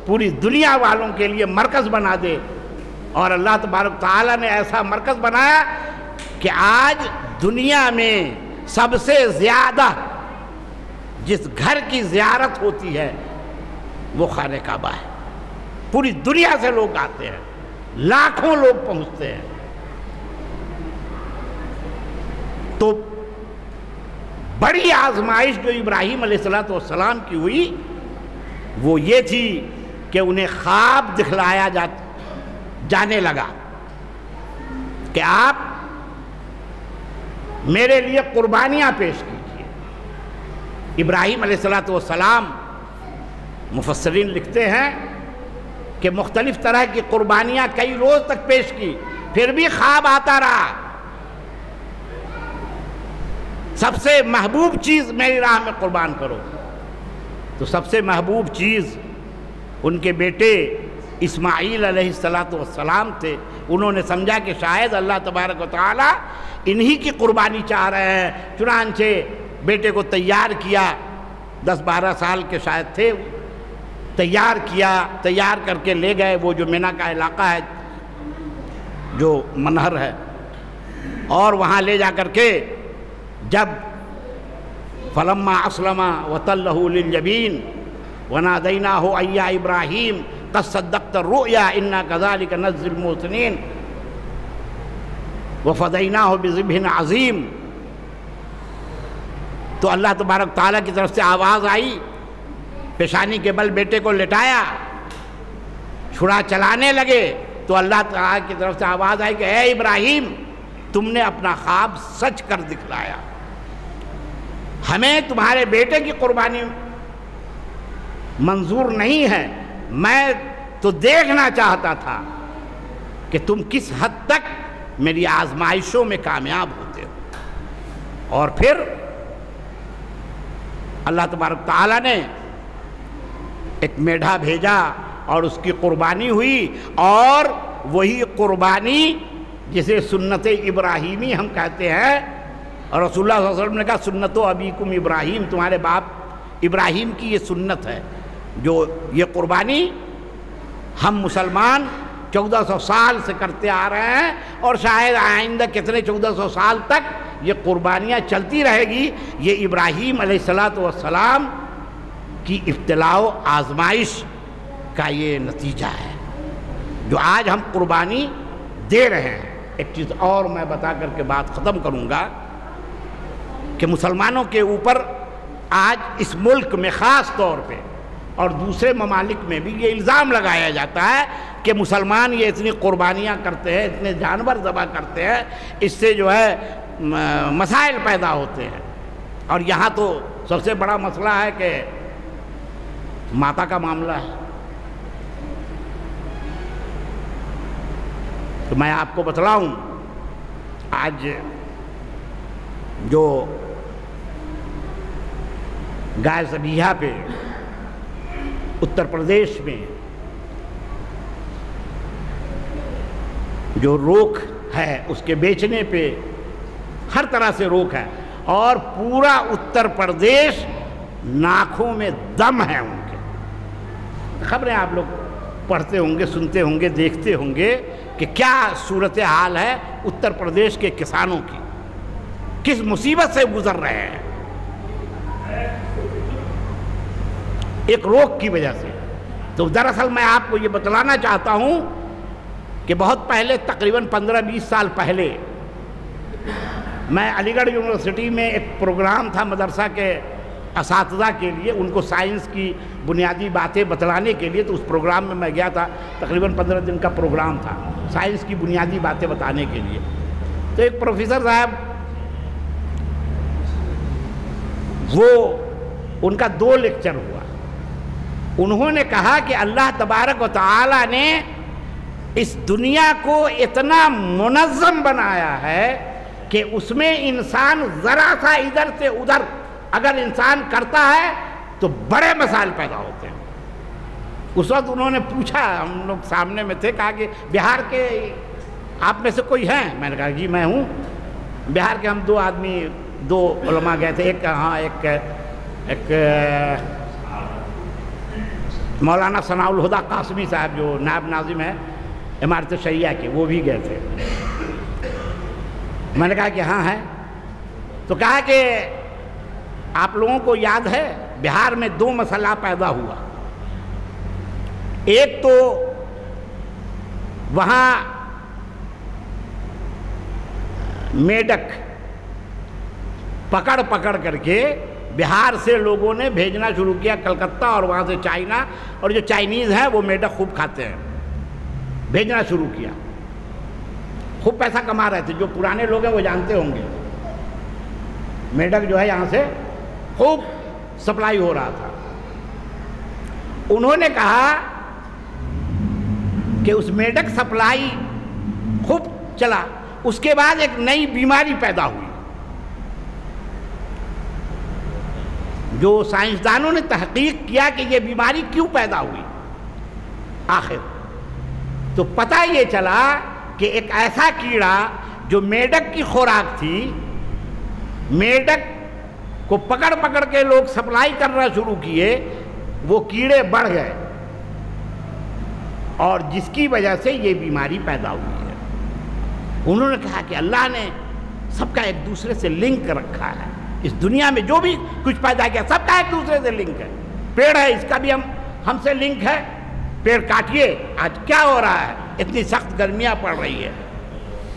پوری دنیا والوں کے لیے مرکز بنا دے، اور اللہ تبارک تعالیٰ نے ایسا مرکز بنایا کہ آج دنیا میں سب سے زیادہ جس گھر کی زیارت ہوتی ہے وہ خانہ کعبہ ہے۔ پوری دنیا سے لوگ آتے ہیں، لاکھوں لوگ پہنچتے ہیں۔ تو بڑی آزمائش جو ابراہیم علیہ السلام کی ہوئی وہ یہ تھی کہ انہیں خواب دکھلایا جانے لگا کہ آپ میرے لیے قربانیاں پیش کیجیے۔ ابراہیم علیہ السلام مفسرین لکھتے ہیں کہ مختلف طرح کی قربانیاں کئی روز تک پیش کی، پھر بھی خواب آتا رہا، سب سے محبوب چیز میری راہ میں قربان کرو۔ تو سب سے محبوب چیز ان کے بیٹے اسماعیل علیہ السلام تھے۔ انہوں نے سمجھا کہ شاید اللہ تبارک و تعالی انہی کی قربانی چاہ رہے ہیں، چنانچہ بیٹے کو تیار کیا، 10-12 سال کے شاید تھے، تیار کیا، تیار کر کے لے گئے وہ جو منی کا علاقہ ہے، جو منہر ہے، اور وہاں لے جا کر کے جب فلما اسلم وتلہ للجبین ونادیناہ اے یا ابراہیم قد صدقت الرؤیا انا کذلک نجزی المحسنین وفدیناہ بذبح عظیم، تو اللہ تبارک تعالیٰ کی طرف سے آواز آئی، پیشانی کے بل بیٹے کو لٹایا، چھڑا چلانے لگے، تو اللہ تعالیٰ کی طرف سے آواز آئی کہ اے ابراہیم تم نے اپنا خواب سچ کر دکھلایا، ہمیں تمہارے بیٹے کی قربانی منظور نہیں ہے، میں تو دیکھنا چاہتا تھا کہ تم کس حد تک میری آزمائشوں میں کامیاب ہوتے ہو۔ اور پھر اللہ تبارک تعالیٰ نے ایک میڈھا بھیجا اور اس کی قربانی ہوئی، اور وہی قربانی جسے سنت ابراہیمی ہم کہتے ہیں، اور رسول اللہ صلی اللہ علیہ وسلم نے کہا سنت ابیکم ابراہیم، تمہارے باپ ابراہیم کی یہ سنت ہے، جو یہ قربانی ہم مسلمان 1400 سال سے کرتے آ رہے ہیں، اور شاید آئندہ کتنے 1400 سال تک یہ قربانیاں چلتی رہے گی۔ یہ ابراہیم علیہ السلام کی ابتلاء و آزمائش کا یہ نتیجہ ہے جو آج ہم قربانی دے رہے ہیں۔ ایک چیز اور میں بتا کر کے بات ختم کروں گا کہ مسلمانوں کے اوپر آج اس ملک میں خاص طور پہ اور دوسرے ممالک میں بھی یہ الزام لگایا جاتا ہے کہ مسلمان یہ اتنی قربانیاں کرتے ہیں، اتنے جانور ذبح کرتے ہیں، اس سے جو ہے مسائل پیدا ہوتے ہیں۔ اور یہاں تو سب سے بڑا مسئلہ ہے کہ ماتا کا معاملہ ہے۔ تو میں آپ کو بتلاؤں، آج جو گائے ذبیحہ پہ اتر پردیش میں جو روک ہے، اس کے بیچنے پہ ہر طرح سے روک ہے، اور پورا اتر پردیش ناکوں میں دم ہے ان کے۔ خبریں آپ لوگ پڑھتے ہوں گے، سنتے ہوں گے، دیکھتے ہوں گے کہ کیا صورتحال ہے اتر پردیش کے کسانوں کی، کس مصیبت سے گزر رہے ہیں ایک روک کی وجہ سے۔ تو دراصل میں آپ کو یہ بتلانا چاہتا ہوں کہ بہت پہلے، تقریباً 15-20 سال پہلے، میں علی گڑھ یونیورسٹی میں ایک پروگرام تھا مدرسہ کے اساتذہ کے لیے، ان کو سائنس کی بنیادی باتیں بتلانے کے لیے، تو اس پروگرام میں گیا تھا۔ تقریباً 15 دن کا پروگرام تھا سائنس کی بنیادی باتیں بتانے کے لیے۔ تو ایک پروفیسر صاحب، وہ ان کا 2 لیکچر ہوا، انہوں نے کہا کہ اللہ تبارک و تعالی نے اس دنیا کو اتنا منظم بنایا ہے کہ اس میں انسان ذرا سا ادھر سے ادھر اگر انسان کرتا ہے تو بڑے مسائل پیدا ہوتے ہیں۔ اس وقت انہوں نے پوچھا، ہم لوگ سامنے میں تھے، کہا کہ بہار کے آپ میں سے کوئی ہیں؟ میں نے کہا جی میں ہوں۔ بہار کے ہم دو علماء گئے تھے، ایک مولانا ثناء الہدیٰ قاسمی صاحب جو نائب ناظم ہے عمارت شریعہ کے، وہ بھی گئے تھے۔ میں نے کہا کہ ہاں ہے، تو کہا کہ آپ لوگوں کو یاد ہے بہار میں 2 مسئلہ پیدا ہوا۔ ایک تو وہاں میڈک پکڑ کر کے بہار سے لوگوں نے بھیجنا شروع کیا کلکتہ، اور وہاں سے چائنا، اور جو چائنیز ہیں وہ میڈک خوب کھاتے ہیں، بھیجنا شروع کیا، خوب پیسہ کما رہے تھے۔ جو پرانے لوگ ہیں وہ جانتے ہوں گے، میڈک جو ہے یہاں سے خوب سپلائی ہو رہا تھا۔ انہوں نے کہا کہ اس میڈک سپلائی خوب چلا، اس کے بعد ایک نئی بیماری پیدا ہوئی، جو سائنسدانوں نے تحقیق کیا کہ یہ بیماری کیوں پیدا ہوئی آخر، تو پتہ یہ چلا کہ ایک ایسا کیڑا جو میڈک کی خوراک تھی، میڈک کو پکڑ کے لوگ سپلائی کرنا شروع کیے، وہ کیڑے بڑھ گئے، اور جس کی وجہ سے یہ بیماری پیدا ہوئی ہے۔ انہوں نے کہا کہ اللہ نے سب کا ایک دوسرے سے لنک رکھا ہے، اس دنیا میں جو بھی کچھ پیدا کیا سب کا ایک دوسرے سے لنک ہے۔ پیڑ ہے، اس کا بھی ہم سے لنک ہے، پیڑ کاٹیے، آج کیا ہو رہا ہے، اتنی سخت گرمیاں پڑ رہی ہے۔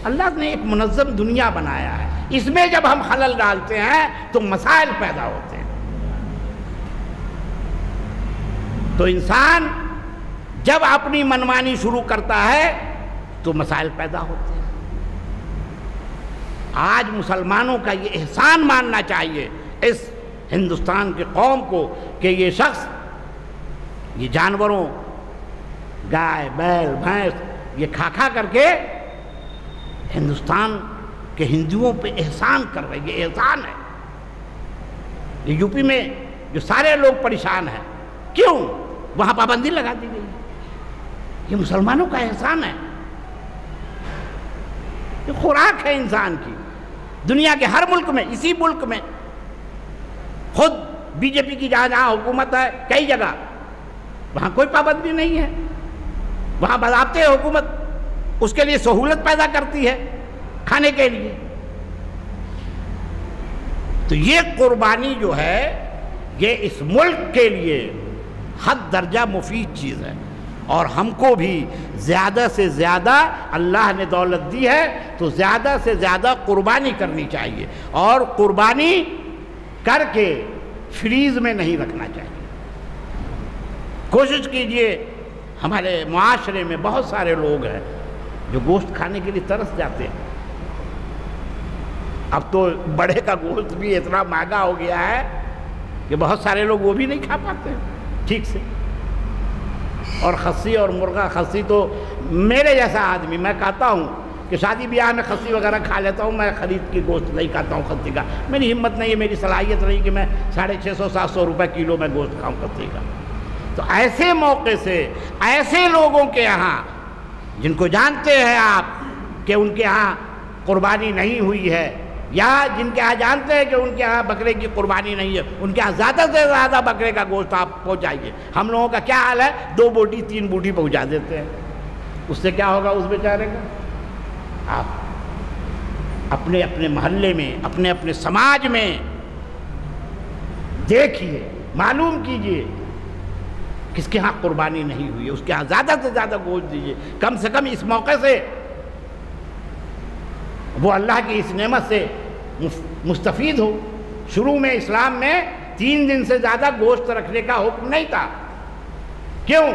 اللہ نے ایک منظم دنیا بنایا ہے، اس میں جب ہم خلل ڈالتے ہیں تو مسائل پیدا ہوتے ہیں۔ تو انسان جب اپنی منمانی شروع کرتا ہے تو مسائل پیدا ہوتے ہیں۔ آج مسلمانوں کا یہ احسان ماننا چاہیے اس ہندوستان کی قوم کو کہ یہ شخص یہ جانوروں، گائے بیل بھینس، یہ کھا کر کے ہندوستان کے ہندوؤں پہ احسان کر رہے، یہ احسان ہے۔ یہ یو پی میں جو سارے لوگ پریشان ہیں، کیوں؟ وہاں پابندی لگا دی گئی، یہ مسلمانوں کا احسان ہے، یہ خوراک ہے انسان کی۔ دنیا کے ہر ملک میں، اسی ملک میں خود بی جے پی کی جہاں حکومت ہے کئی جگہ، وہاں کوئی پابندی نہیں ہے، وہاں باضابطے حکومت اس کے لیے سہولت پیدا کرتی ہے کھانے کے لیے۔ تو یہ قربانی جو ہے یہ اس ملک کے لیے حد درجہ مفید چیز ہے، اور ہم کو بھی زیادہ سے زیادہ اللہ نے دولت دی ہے تو زیادہ سے زیادہ قربانی کرنی چاہیے، اور قربانی کر کے فریز میں نہیں رکھنا چاہیے۔ کوشش کیجئے، ہمارے معاشرے میں بہت سارے لوگ ہیں جو گوشت کھانے کے لیے ترس جاتے ہیں۔ اب تو بڑے کا گوشت بھی اتنا مہنگا ہو گیا ہے کہ بہت سارے لوگ وہ بھی نہیں کھا پاتے ٹھیک سے، اور خسی اور مرغا، خسی تو میرے جیسا آدمی، میں کہتا ہوں کہ شادی بیاہ میں خسی وغیرہ کھا لیتا ہوں، میں خرید کی گوشت نہیں کھاتا ہوں خسی کا، میری ہمت نہیں ہے، میری صلاحیت نہیں کہ میں 650-700 روپے کلو میں گوشت کھاؤں خسی کا۔ تو ایسے موقع سے ایسے لوگوں کے یہاں جن کو جانتے ہیں آپ کہ ان کے یہاں قربانی نہیں ہوئی ہے، یا جن کے یہاں جانتے ہیں کہ ان کے یہاں بکرے کی قربانی نہیں ہے، ان کے یہاں زیادہ سے زیادہ بکرے کا گوشت آپ پہنچائیے۔ ہم لوگوں کا کیا حال ہے، 2 بوٹی 3 بوٹی پہنچا دیتے ہیں، اس سے کیا ہوگا اس بیچارے کا؟ آپ اپنے اپنے محلے میں، اپنے اپنے سماج میں دیکھیے، معلوم کیجئے کس کے ہاں قربانی نہیں ہوئی ہے، اس کے ہاں زیادہ سے زیادہ گوشت دیجئے، کم سے کم اس موقع سے وہ اللہ کی اس نعمت سے مستفید ہو۔ شروع میں اسلام میں 3 دن سے زیادہ گوشت رکھنے کا حکم نہیں تھا، کیوں؟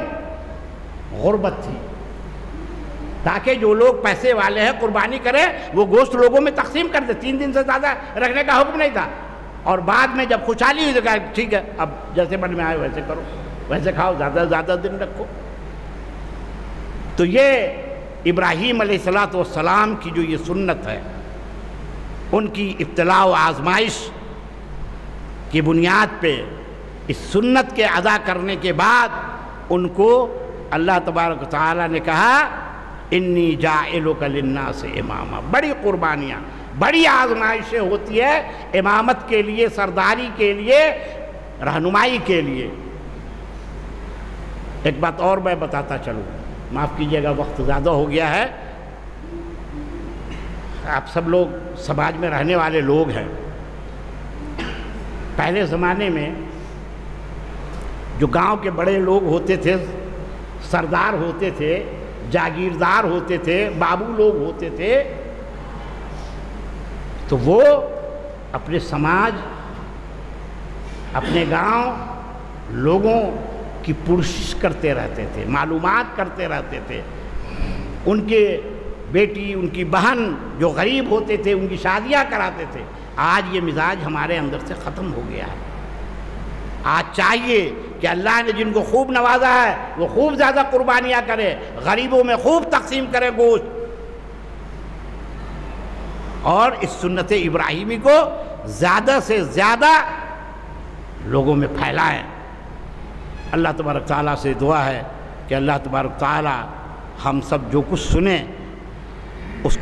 غربت تھی، تاکہ جو لوگ پیسے والے ہیں قربانی کریں، وہ گوشت لوگوں میں تقسیم کر دے۔ 3 دن سے زیادہ رکھنے کا حکم نہیں تھا، اور بعد میں جب خوشحالی ہوئی تو کہا ٹھیک ہے، اب جیسے من میں آئے ویسے کرو، ویسے کھاؤ، زیادہ سے زیادہ دن رکھو۔ تو یہ ابراہیم علیہ السلام کی جو یہ سنت ہے، ان کی ابتلاء و آزمائش کی بنیاد پہ اس سنت کے ادا کرنے کے بعد ان کو اللہ تبارک و تعالیٰ نے کہا انی جاعلک للناس اماما۔ بڑی قربانیاں، بڑی آزمائشیں ہوتی ہے امامت کے لیے، سرداری کے لیے، رہنمائی کے لیے۔ ایک بات اور میں بتاتا چلوں، معاف کیجیے گا وقت زیادہ ہو گیا ہے، آپ سب لوگ سماج میں رہنے والے لوگ ہیں۔ پہلے زمانے میں جو گاؤں کے بڑے لوگ ہوتے تھے، سردار ہوتے تھے، جاگیردار ہوتے تھے، بابو لوگ ہوتے تھے، تو وہ اپنے سماج، اپنے گاؤں لوگوں کی پرسش کرتے رہتے تھے، معلومات کرتے رہتے تھے۔ ان کے بیٹی، ان کی بہن جو غریب ہوتے تھے، ان کی شادیاں کراتے تھے۔ آج یہ مزاج ہمارے اندر سے ختم ہو گیا ہے۔ آج چاہیے کہ اللہ نے جن کو خوب نوازا ہے وہ خوب زیادہ قربانیاں کرے، غریبوں میں خوب تقسیم کرے گوشت، اور اس سنت ابراہیمی کو زیادہ سے زیادہ لوگوں میں پھیلائیں۔ اللہ تبارک تعالیٰ سے دعا ہے کہ اللہ تبارک تعالیٰ ہم سب جو کچھ سنیں اس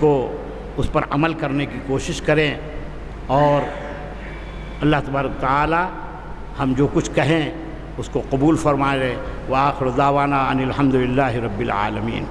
پر عمل کرنے کی کوشش کریں، اور اللہ تبارک تعالیٰ ہم جو کچھ کہیں اس کو قبول فرمائے۔ وآخر دعوانا ان الحمد للہ رب العالمین۔